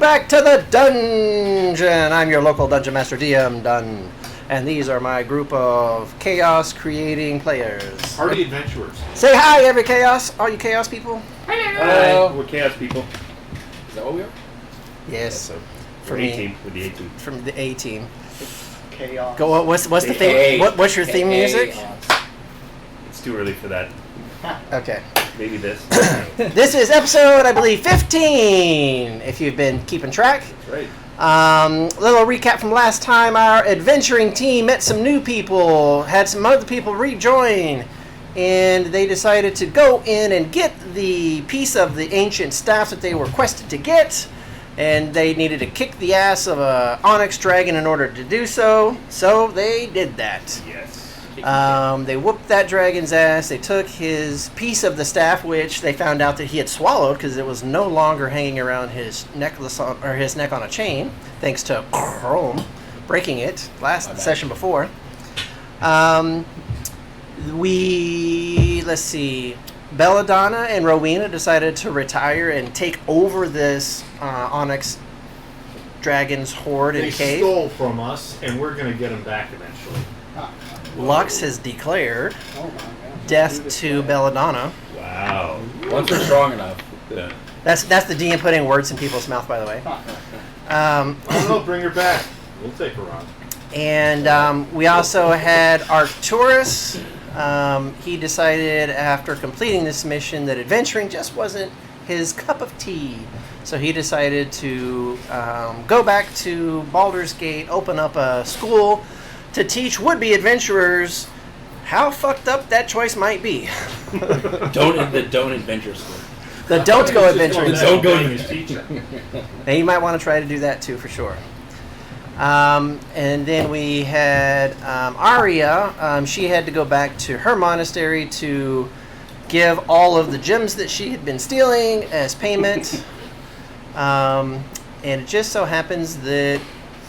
back to the dungeon. I'm your local dungeon master DM, Dun, and these are my group of chaos creating players. Party adventurers. Say hi, every chaos. All you chaos people. Hi, we're chaos people. Is that what we are? Yes. For A team with the A team. From the A team. Chaos. Go. What's the theme? What's your theme music? It's too early for that. Okay. Maybe this. This is episode, I believe, 15. If you've been keeping track. That's right. Little recap from last time. Our adventuring team met some new people, had some other people rejoin, and they decided to go in and get the piece of the ancient staff that they were quested to get, and they needed to kick the ass of a onyx dragon in order to do so. So they did that. Yes. They whooped that dragon's ass. They took his piece of the staff, which they found out that he had swallowed because it was no longer hanging around his necklace or his neck on a chain, thanks to Chrome breaking it last session before. Let's see, Belladonna and Rowena decided to retire and take over this onyx dragon's hoard in the cave. They stole from us, and we're going to get them back eventually. Lux has declared death to Belladonna. Wow. Once we're strong enough. Yeah. That's the DM putting words in people's mouth, by the way. I don't know, bring her back. We'll take her on. And we also had Arcturus. He decided after completing this mission that adventuring just wasn't his cup of tea. So he decided to go back to Baldur's Gate, open up a school to teach would-be adventurers how fucked up that choice might be. Don't adventure school. The don't go adventuring. Don't go And you might want to try to do that too, for sure. And then we had Aria. She had to go back to her monastery to give all of the gems that she had been stealing as payment. And it just so happens that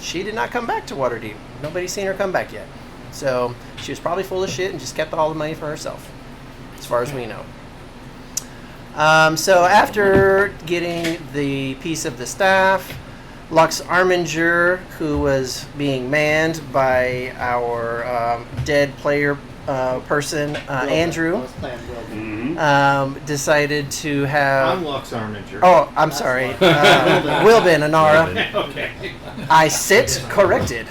she did not come back to Waterdeep. Nobody's seen her come back yet. So she was probably full of shit and just kept all the money for herself, as far as we know. So after getting the piece of the staff, Lux Arminger, who was being manned by our dead player person, Andrew, decided to have... I'm Lux Arminger. Oh, I'm sorry. Wilbin, Anara. Okay. I sit corrected.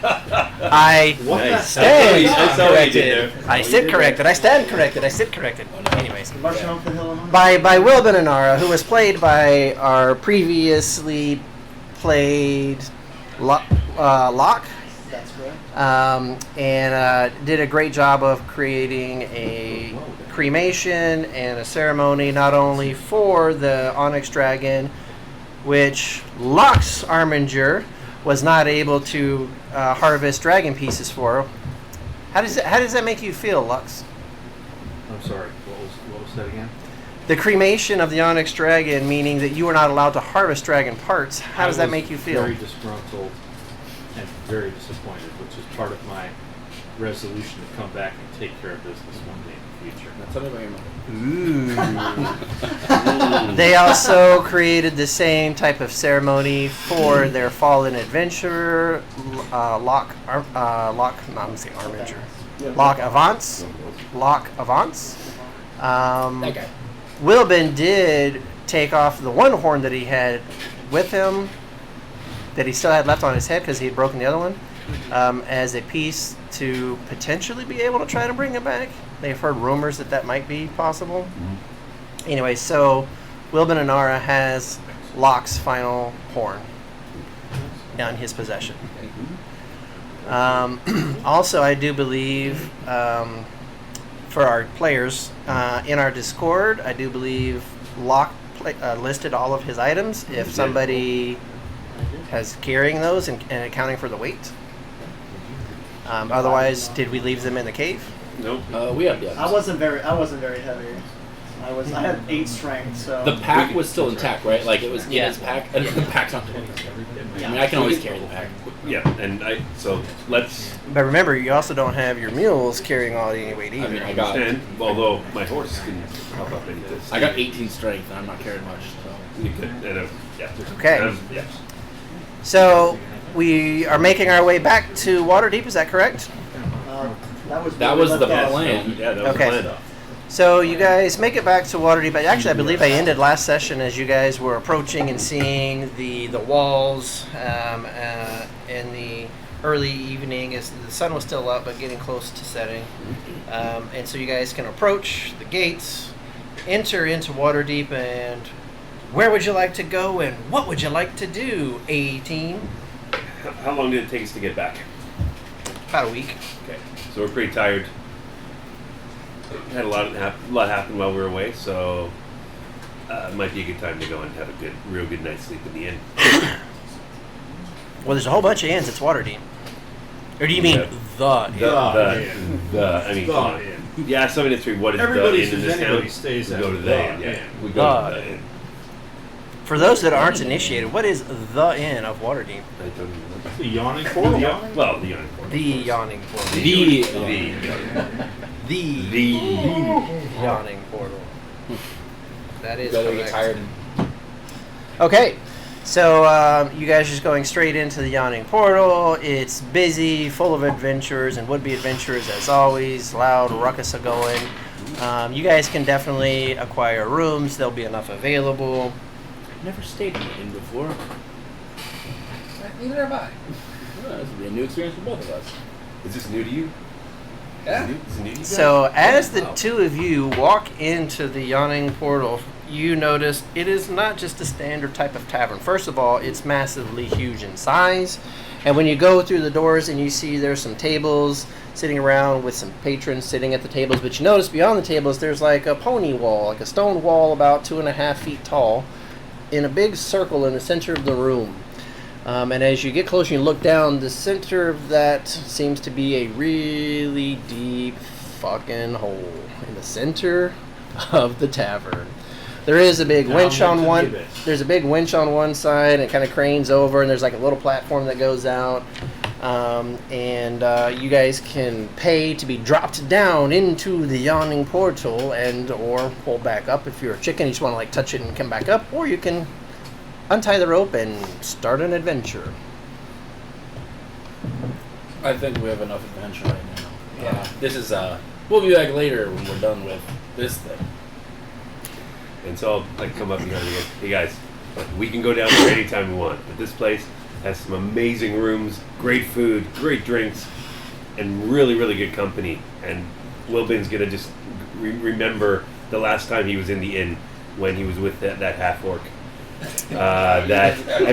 I stand corrected. I sit corrected. I stand corrected. I sit corrected. Anyways. By Wilbin Anara, who was played by our previously played Locke. That's correct. And did a great job of creating a cremation and a ceremony not only for the Onyx Dragon, which Lux Arminger was not able to harvest dragon pieces for. How does that make you feel, Lux? I'm sorry. What was that again? The cremation of the Onyx Dragon, meaning that you were not allowed to harvest dragon parts. How does that make you feel? Very disgruntled and very disappointed, which is part of my resolution to come back and take care of business one day in the future. That's something about your mother. Ooh. They also created the same type of ceremony for their fallen adventurer, Locke Avance. That guy. Wilbin did take off the one horn that he had with him, that he still had left on his head because he had broken the other one, as a piece to potentially be able to try to bring it back. They've heard rumors that might be possible. Mm-hmm. Anyway, so Wilbin Anara has Locke's final horn in his possession. Also, I do believe for our players in our Discord, I do believe Locke listed all of his items. If somebody has carrying those and accounting for the weight. Otherwise, did we leave them in the cave? Nope. We have the others. I wasn't very heavy. I had 8 strength, so The pack was still intact, right? Like it was in his pack. And the pack's not. I mean, I can always carry the pack. Yeah, and let's. But remember, you also don't have your mules carrying all the weight either. I mean, I Although my horse can help up any this. got 18 strength, and I'm not carrying much. So You could, yeah. Okay. Yeah. So we are making our way back to Waterdeep. Is that correct? That was the left off. plan. Yeah, that was Okay. the plan. So you guys make it back to Waterdeep. Actually, I believe I ended last session as you guys were approaching and seeing the walls in the early evening as the sun was still up but getting close to setting. And so you guys can approach the gates, enter into Waterdeep, and where would you like to go and what would you like to do, A-team? How long did it take us to get back? About a week. Okay, so we're pretty tired. Had a lot happen while we were away, so it might be a good time to go and have a real good night's sleep in the inn. Well, there's a whole bunch of inns. It's Waterdeep. Or do you mean Yeah. the inn? I mean, come on. Yeah, somebody that's what is Everybody the inn in says this anybody town? stays We at go to the the inn. Yeah, inn. we go to The the inn. For those that aren't initiated, what is the inn of Waterdeep? I don't know. The Yawning Portal. Well, the Yawning Portal. The Yawning Portal. The Yawning Portal. That is gotta get correct. tired. Okay, so you guys are just going straight into the Yawning Portal. It's busy, full of adventurers and would-be adventurers as always. Loud ruckus are going. You guys can definitely acquire rooms. There'll be enough available. Never stayed in an inn before. Neither have I. Yeah, this will be a new experience for both of us. Is this new to you? Yeah. Is it new to you guys? So as the two of you walk into the Yawning Portal, you notice it is not just a standard type of tavern. First of all, it's massively huge in size. And when you go through the doors and you see there's some tables sitting around with some patrons sitting at the tables, but you notice beyond the tables there's like a pony wall, like a stone wall about 2.5 feet tall in a big circle in the center of the room. And as you get closer and you look down, the center of that seems to be a really deep fucking hole in the center of the tavern. There is a big winch on one. There's a big winch on one side, and it kind of cranes over, and there's like a little platform that goes out. You guys can pay to be dropped down into the Yawning Portal, and or pull back up if you're a chicken. You just want to like touch it and come back up, or you can untie the rope and start an adventure. I think we have enough adventure right now. Yeah. This is we'll be back later when we're done with this thing. And so I'll like come up and go, hey guys, we can go down there anytime we want, but this place has some amazing rooms, great food, great drinks, and really, really good company. And Wilbin's gonna just remember the last time he was in the inn when he was with that half orc. And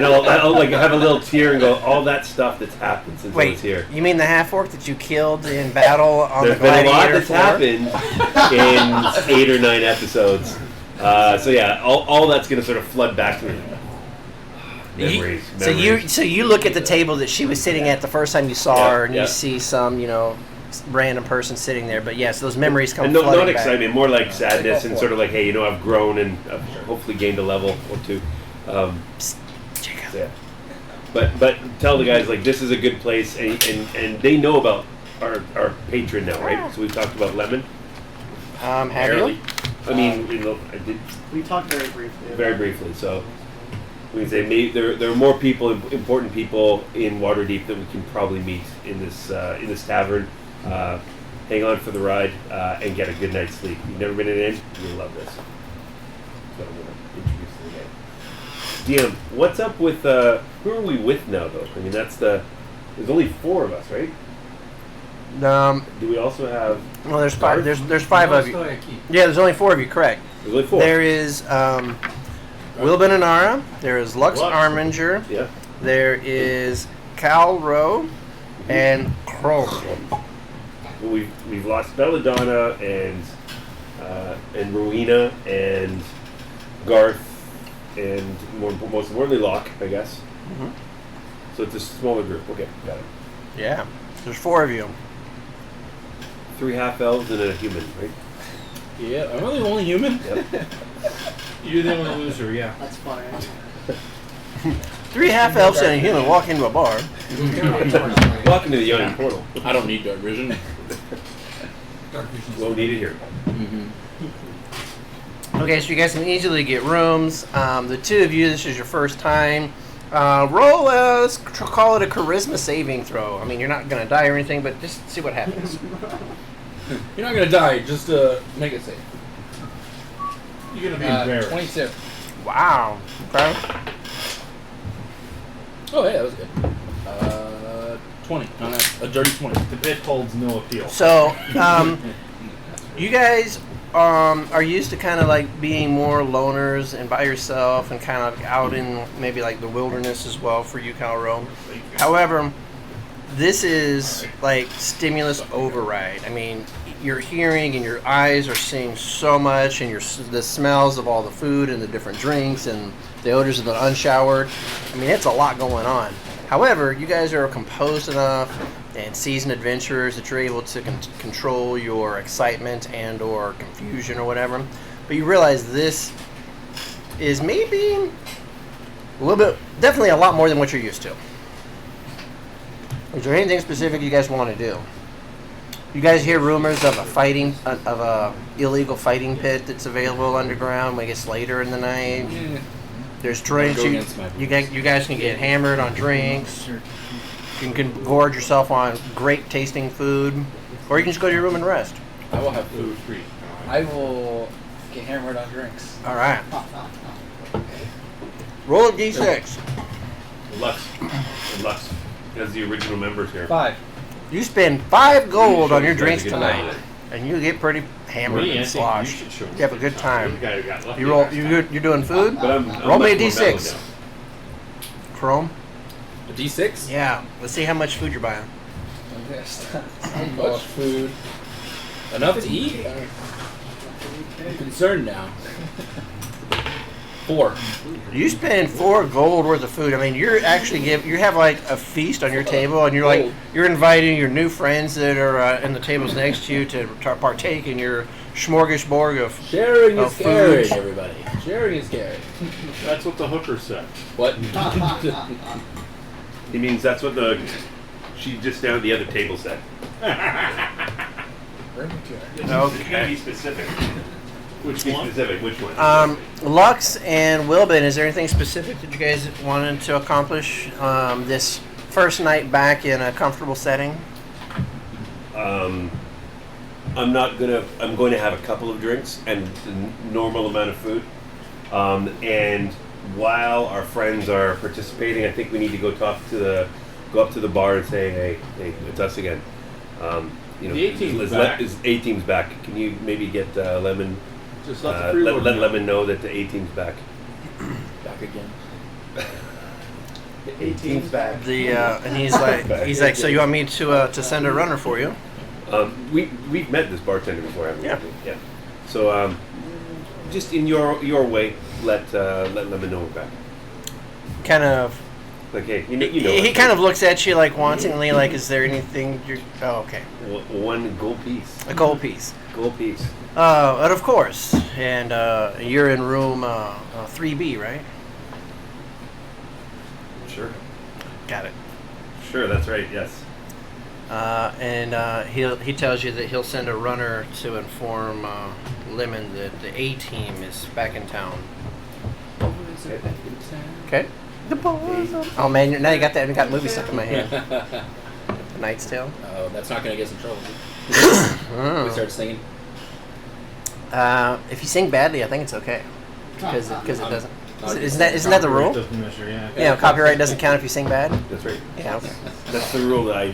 I'll like have a little tear and go, all that stuff that's happened since I was here. You mean the half orc that you killed in battle on There's the been a lot Gladiator that's floor? happened in 8 or 9 episodes. So yeah, all that's gonna sort of flood back to me. Memories. So you look at the table that she was sitting at the first time you saw her, and yeah. you see some random person sitting there. But yes, those memories come and flooding not back. excitement, more like sadness and sort of like, hey, I've grown and I've hopefully gained a level or two. Jacob. Yeah. But tell the guys like this is a good place, and they know about our patron now, right? So we've talked about Lemon. Have you? I mean, I did We talked very briefly. very briefly. So we can say maybe there are more people, important people in Waterdeep that we can probably meet in this tavern. Hang on for the ride and get a good night's sleep. You've never been in an inn? You'll love this. So I'm going to introduce the guy. DM, what's up with who are we with now though? I mean there's only 4 of us, right? Do we also have Well, there's 5. There's 5 of you. Yeah, there's only 4 of you. Correct. there's only 4? There is Wilbin Anara. There is Lux Arminger. Yeah. There is Cal Rowe and Chrome. We've lost Belladonna and Rowena and Garth and most importantly Locke, I guess. Mm-hmm. So it's a smaller group. Okay, got it. Yeah, there's 4 of you. 3 half elves and a human, right? Yeah, am I the only human? Yep. You're the only loser, yeah. That's fine. 3 half elves and a human walk into a bar. Welcome to the Yawning Portal. I don't need dark vision. Dark vision's Won't need it here. Mm-hmm. Okay, so you guys can easily get rooms. The two of you, this is your first time. Roll let's call it a charisma saving throw. I mean, you're not going to die or anything, but just see what happens. You're not gonna die. Just make it safe. You're gonna be embarrassed. 22. Wow. Okay. Oh yeah, that was good. 20. No, a dirty 20. The bit holds no appeal. So, you guys are used to kind of like being more loners and by yourself and kind of out in maybe like the wilderness as well for you, Calro. However, this is like stimulus override. I mean, your hearing and your eyes are seeing so much, and the smells of all the food and the different drinks and the odors of the unshowered. I mean, it's a lot going on. However, you guys are composed enough and seasoned adventurers that you're able to control your excitement and or confusion or whatever. But you realize this is maybe a little bit, definitely a lot more than what you're used to. Is there anything specific you guys want to do? You guys hear rumors of a illegal fighting pit that's available underground when it gets later in the night. There's drinks. You guys can get hammered on drinks. You can gorge yourself on great tasting food, or you can just go to your room and rest. I will have food. Free. I will get hammered on drinks. All right. Roll a d6. Lux. That's the original members here. 5. You spend 5 gold on your You guys drinks get tonight, that. and you get pretty hammered Me, I and think you sloshed. should show You have a good time. The guy who got lucky You roll. last You're doing food. But I'm Roll me a much more mellow d6. now. Chrome. A D6? Yeah. Let's see how much food you're buying. So much food. Enough to eat? I'm concerned now. 4. You spend 4 gold worth of food. I mean, you're actually you have like a feast on your table, and you're inviting your new friends that are in the tables next to you to partake in your smorgasbord of Sharing is food. caring, everybody. Sharing is caring. That's what the hooker said. What? He means that's what she just down at the other table said. You gotta be specific. Which Be one? specific. Which one? Lux and Wilbin. Is there anything specific that you guys wanted to accomplish this first night back in a comfortable setting? I'm going to have a couple of drinks and the normal amount of food. And while our friends are participating, I think we need to go up to the bar and say, hey, it's us again. The A-team's back. A-team's back. Can you maybe get Lemon? Just let the free let word know. Lemon know that the A-team's back. Back again. The A-team's back. And he's like, so you want me to send a runner for you? We've met this bartender before, haven't we? Yeah. Yeah. So just in your way, let Lemon know we're back. Kind of. Like, hey, you know. He kind of looks at you like wantingly, like, is there anything you're... Oh, okay. One gold piece. A gold piece. Gold piece. But of course. And you're in room 3B, right? Sure. Got it. Sure, that's right. Yes. And he tells you that he'll send a runner to inform Lemon that the A-team is back in town. Okay. The boys. Oh man, now you got that movie stuck in my head. The Knight's Tale. Oh, that's not going to get us in trouble. Oh. We start singing. If you sing badly, I think it's okay. Because it doesn't. not Isn't that the rule? Doesn't measure, yeah. Yeah, copyright doesn't count if you sing bad. That's right. Yeah. Okay. That's the rule that I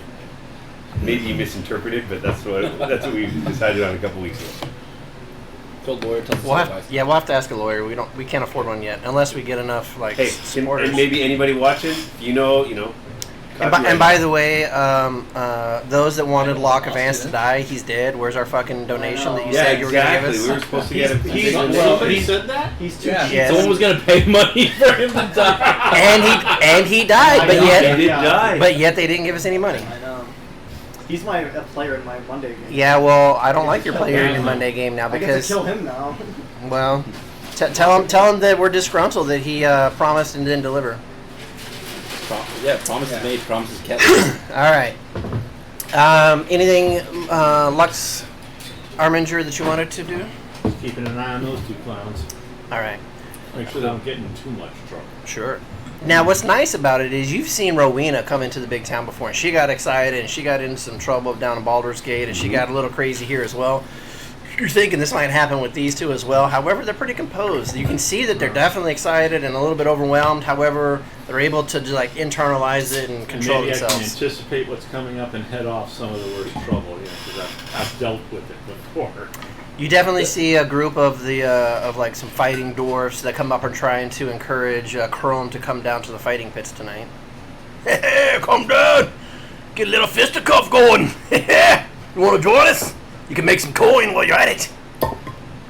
maybe you misinterpreted, but that's what we decided on a couple weeks ago. Told lawyer, tell us We'll advice. have to ask a lawyer. We can't afford one yet, unless we get enough like Hey, supporters. and maybe anybody watching, you know. And by the way, those that wanted Locke of Vance to die, he's dead. Where's our fucking donation that you Yeah, said you were going to give exactly. us? We were supposed to get him. Somebody said that? He's too Yeah, cheap. Yes. someone was going to pay money for him to die. and he died, I but know. He yet did die. they didn't give us any money. I know. He's a player in my Monday game. Yeah, well, I don't like your player in your Monday game now I get to because kill him now. well, tell him that we're disgruntled that he promised and didn't deliver. Promises made, promises kept. All right. Anything Lux Arminger that you wanted to do? Just keeping an eye on those two clowns. All right. Make sure they don't get in too much trouble. Sure. Now, what's nice about it is you've seen Rowena come into the big town before, and she got excited, and she got into some trouble down in Baldur's Gate, and she got a little crazy here as well. You're thinking this might happen with these two as well. However, they're pretty composed. You can see that they're definitely excited and a little bit overwhelmed. However, they're able to like internalize it and control Maybe themselves. I can anticipate what's coming up and head off some of the worst trouble, because I've dealt with it before. You definitely see a group of the of like some fighting dwarfs that come up and trying to encourage Chrome to come down to the fighting pits tonight. Hey, come down! Get a little fisticuff going! You want to join us? You can make some coin while you're at it.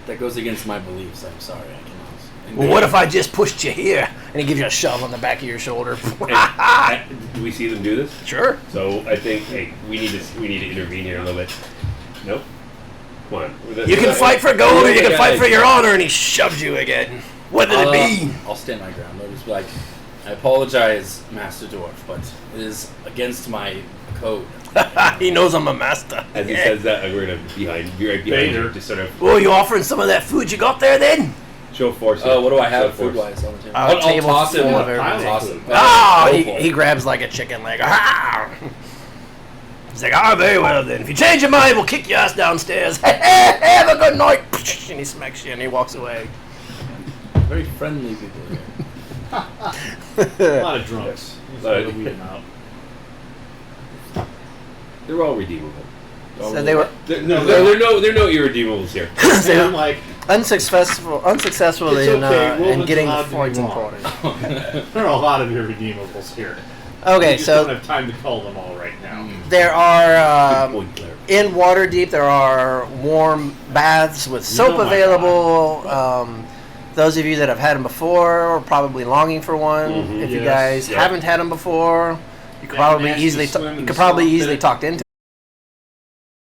That goes against my beliefs. I'm sorry, I cannot. Well, what if I just pushed you here and he gives you a shove on the back of your shoulder? Do we see them do this? Sure. So I think, hey, we need to intervene here a little bit. Nope. Come on. You can fight for gold or you can fight for your honor, and he shoves you again. What did it be? I'll stand my ground. I'll just be like, I apologize, Master Dwarf, but it is against my code. He knows I'm a master. As he says that, we're gonna be right behind Vader. you to sort of Well, you offering some of that food you got there then? show force. Oh, what do I have Show force. food-wise on the table? I'll I'll table toss him. full of I'll everything. toss him. Oh, Go for it. he grabs like a chicken leg. Ah! He's like, very well then. If you change your mind, we'll kick your ass downstairs. Have a good night. And he smacks you and he walks away. Very friendly people here. A lot of drunks. Just gotta weed them out. They're all redeemable. So they were There are no irredeemables here. they I'm were like, unsuccessful It's in okay, Wolven's getting the allowed to be points wrong. important. there are a lot of irredeemables here. Okay, We just don't so have time to call them all right now. there are Good point, Claire. in Waterdeep there are warm baths with soap Oh my available. Those of you that have had them before are probably longing for one. If you Yes. guys Yeah. haven't had them before, you could Yeah, probably nasty easily swim you in could the probably swamp easily pit. talked into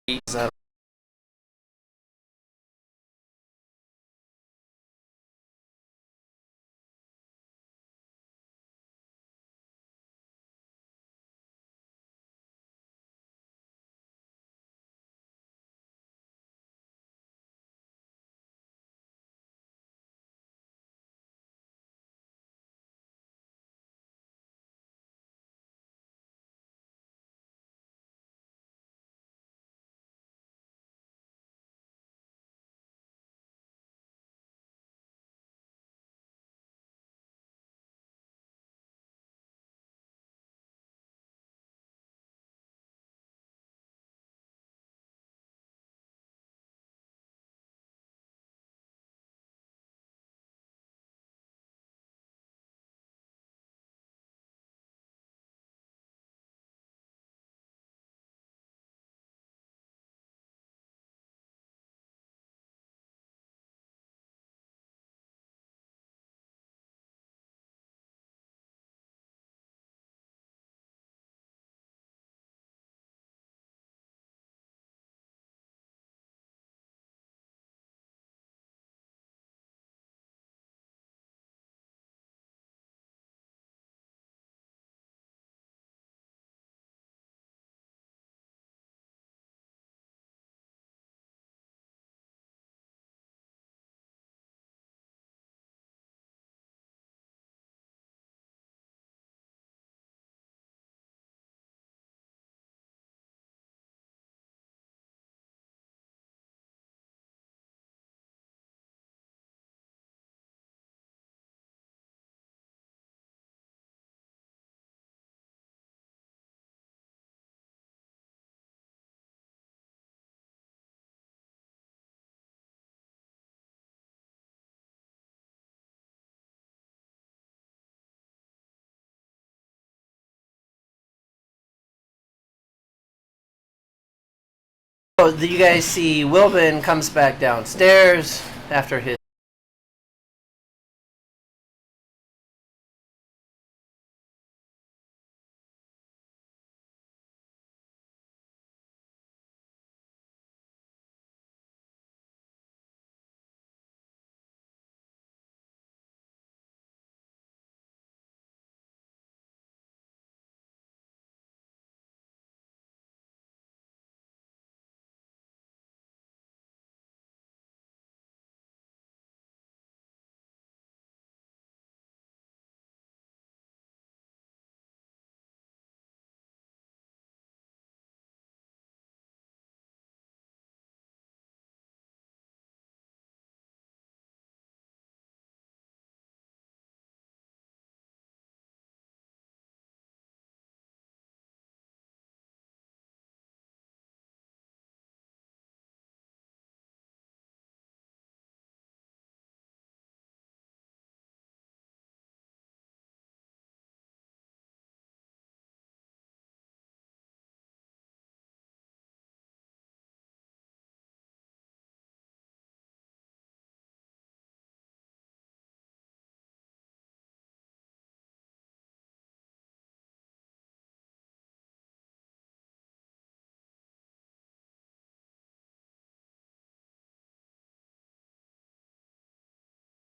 it. So you guys see Wilbin comes back downstairs after his